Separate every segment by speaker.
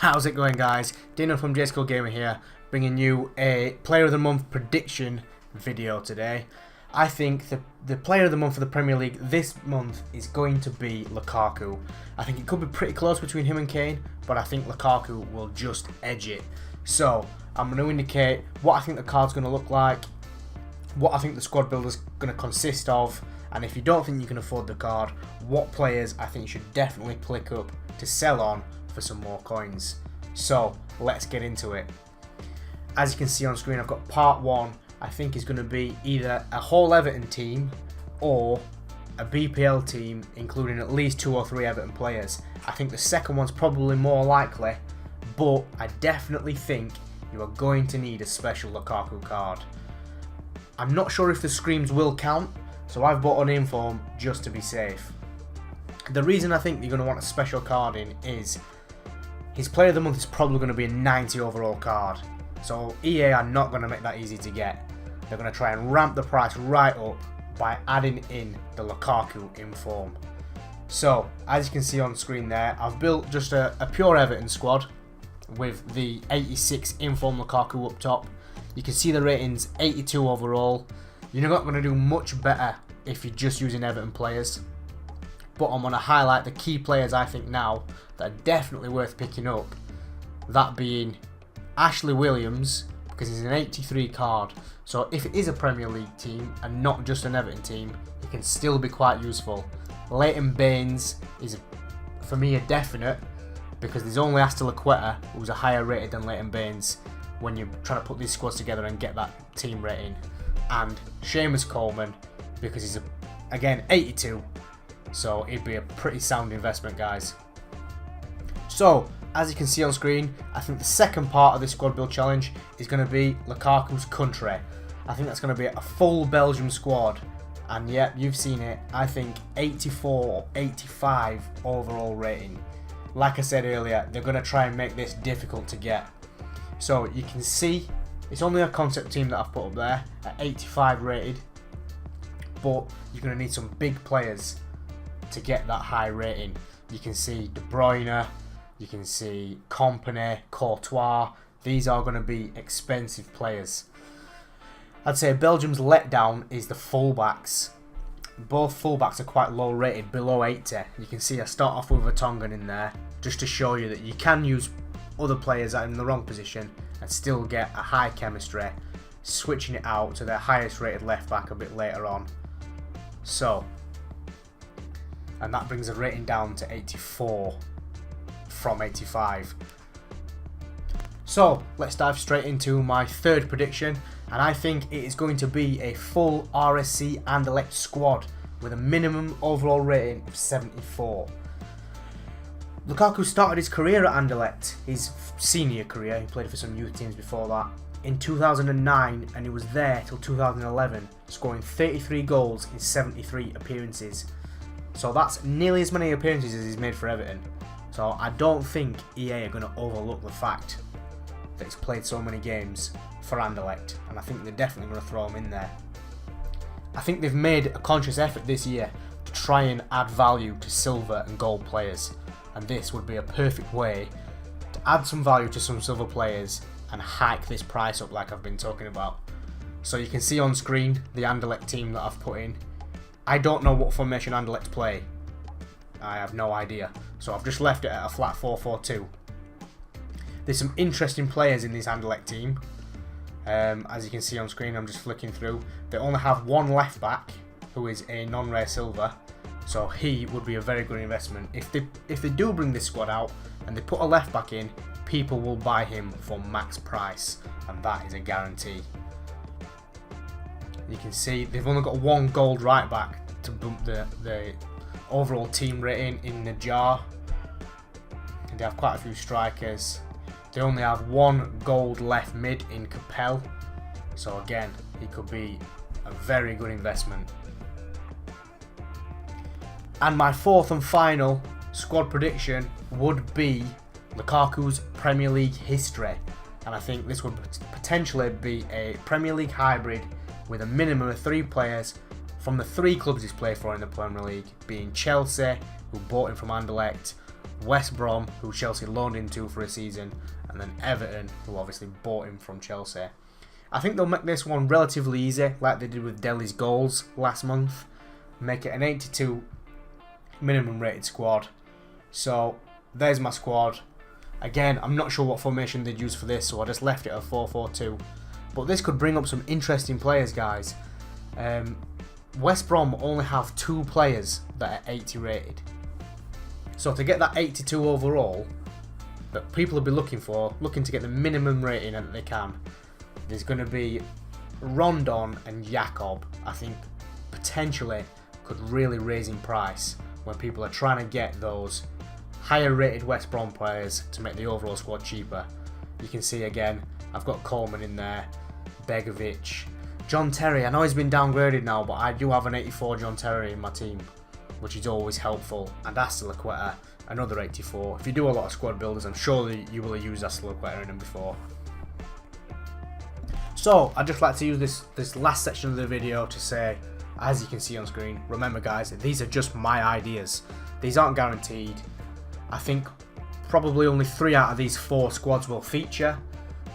Speaker 1: How's it going, guys? Dino from JSchool Gamer here, bringing you a Player of the Month prediction video today. I think the Player of the Month for the Premier League this month is going to be Lukaku. I think it could be pretty close between him and Kane, but I think Lukaku will just edge it. So, I'm going to indicate what I think the card's going to look like, what I think the squad build is going to consist of, and if you don't think you can afford the card, what players I think you should definitely click up to sell on for some more coins. So let's get into it. As you can see on screen, I've got part one. I think is going to be either a whole Everton team or a BPL team including at least 2 or 3 Everton players. I think the second one's probably more likely, but I definitely think you are going to need a special Lukaku card. I'm not sure if the screams will count, so I've bought an inform just to be safe. The reason I think you're going to want a special card in is his Player of the Month is probably going to be a 90 overall card. So EA are not going to make that easy to get. They're going to try and ramp the price right up by adding in the Lukaku inform. So, as you can see on screen there, I've built just a pure Everton squad with the 86 inform Lukaku up top. You can see the ratings 82 overall. You're not going to do much better if you're just using Everton players. But I'm going to highlight the key players I think now that are definitely worth picking up. That being Ashley Williams, because he's an 83 card. So if it is a Premier League team and not just an Everton team, it can still be quite useful. Leighton Baines is, for me, a definite, because there's only Azpilicueta who's a higher rated than Leighton Baines when you're trying to put these squads together and get that team rating. And Seamus Coleman, because he's, again, 82. So it'd be a pretty sound investment, guys. So, as you can see on screen, I think the second part of this squad build challenge is going to be Lukaku's country. I think that's going to be a full Belgium squad. And yep, you've seen it. I think 84 or 85 overall rating. Like I said earlier, they're going to try and make this difficult to get. So you can see, it's only a concept team that I've put up there at 85 rated. But you're going to need some big players to get that high rating. You can see De Bruyne, you can see Kompany, Courtois. These are going to be expensive players. I'd say Belgium's letdown is the fullbacks. Both fullbacks are quite low rated, below 80. You can see I start off with Vertonghen in there, just to show you that you can use other players that are in the wrong position and still get a high chemistry, switching it out to their highest rated left back a bit later on. So, and that brings the rating down to 84 from 85. So let's dive straight into my third prediction, and I think it is going to be a full RSC Anderlecht squad with a minimum overall rating of 74. Lukaku started his career at Anderlecht, his senior career. He played for some youth teams before that, in 2009, and he was there till 2011, scoring 33 goals in 73 appearances. So that's nearly as many appearances as he's made for Everton. So I don't think EA are going to overlook the fact that he's played so many games for Anderlecht, and I think they're definitely going to throw him in there. I think they've made a conscious effort this year to try and add value to silver and gold players, and this would be a perfect way to add some value to some silver players and hike this price up like I've been talking about. So you can see on screen the Anderlecht team that I've put in. I don't know what formation Anderlecht play. I have no idea. So I've just left it at a flat 4-4-2. There's some interesting players in this Anderlecht team. As you can see on screen, I'm just flicking through. They only have one left back, who is a non-rare silver. So he would be a very good investment. If they do bring this squad out and they put a left back in, people will buy him for max price, and that is a guarantee. You can see they've only got one gold right back to bump the overall team rating in the jar. And they have quite a few strikers. They only have one gold left mid in Capel. So again, he could be a very good investment. And my fourth and final squad prediction would be Lukaku's Premier League history. And I think this would potentially be a Premier League hybrid with a minimum of 3 players from the 3 clubs he's played for in the Premier League, being Chelsea, who bought him from Anderlecht, West Brom, who Chelsea loaned into for a season, and then Everton, who obviously bought him from Chelsea. I think they'll make this one relatively easy, like they did with Dele's goals last month. Make it an 82 minimum rated squad. So there's my squad. Again, I'm not sure what formation they'd use for this, so I just left it at 4-4-2. But this could bring up some interesting players, guys. West Brom only have 2 players that are 80 rated. So to get that 82 overall, that people will be looking to get the minimum rating that they can, there's going to be Rondon and Jakob. I think potentially could really raise in price when people are trying to get those higher rated West Brom players to make the overall squad cheaper. You can see again, I've got Coleman in there, Begovic, John Terry. I know he's been downgraded now, but I do have an 84 John Terry in my team, which is always helpful. And Azpilicueta, another 84. If you do a lot of squad builders, I'm sure that you will have used Azpilicueta in them before. So I'd just like to use this last section of the video to say, as you can see on screen, remember guys, these are just my ideas. These aren't guaranteed. I think probably only 3 out of these 4 squads will feature.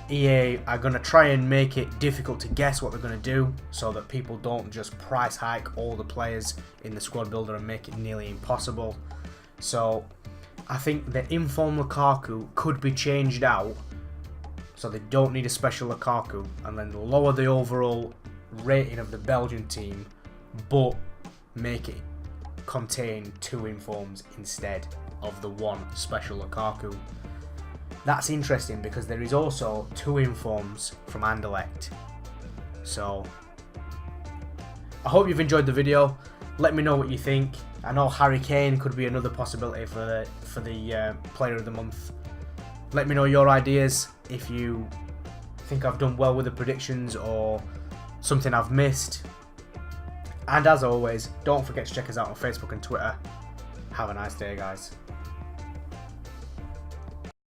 Speaker 1: EA are going to try and make it difficult to guess what they're going to do, so that people don't just price hike all the players in the squad builder and make it nearly impossible. So I think the inform Lukaku could be changed out, so they don't need a special Lukaku, and then lower the overall rating of the Belgian team, but make it contain 2 informs instead of the 1 special Lukaku. That's interesting because there is also 2 informs from Anderlecht. So I hope you've enjoyed the video. Let me know what you think. I know Harry Kane could be another possibility for the Player of the Month. Let me know your ideas if you think I've done well with the predictions or something I've missed. And as always, don't forget to check us out on Facebook and Twitter. Have a nice day, guys.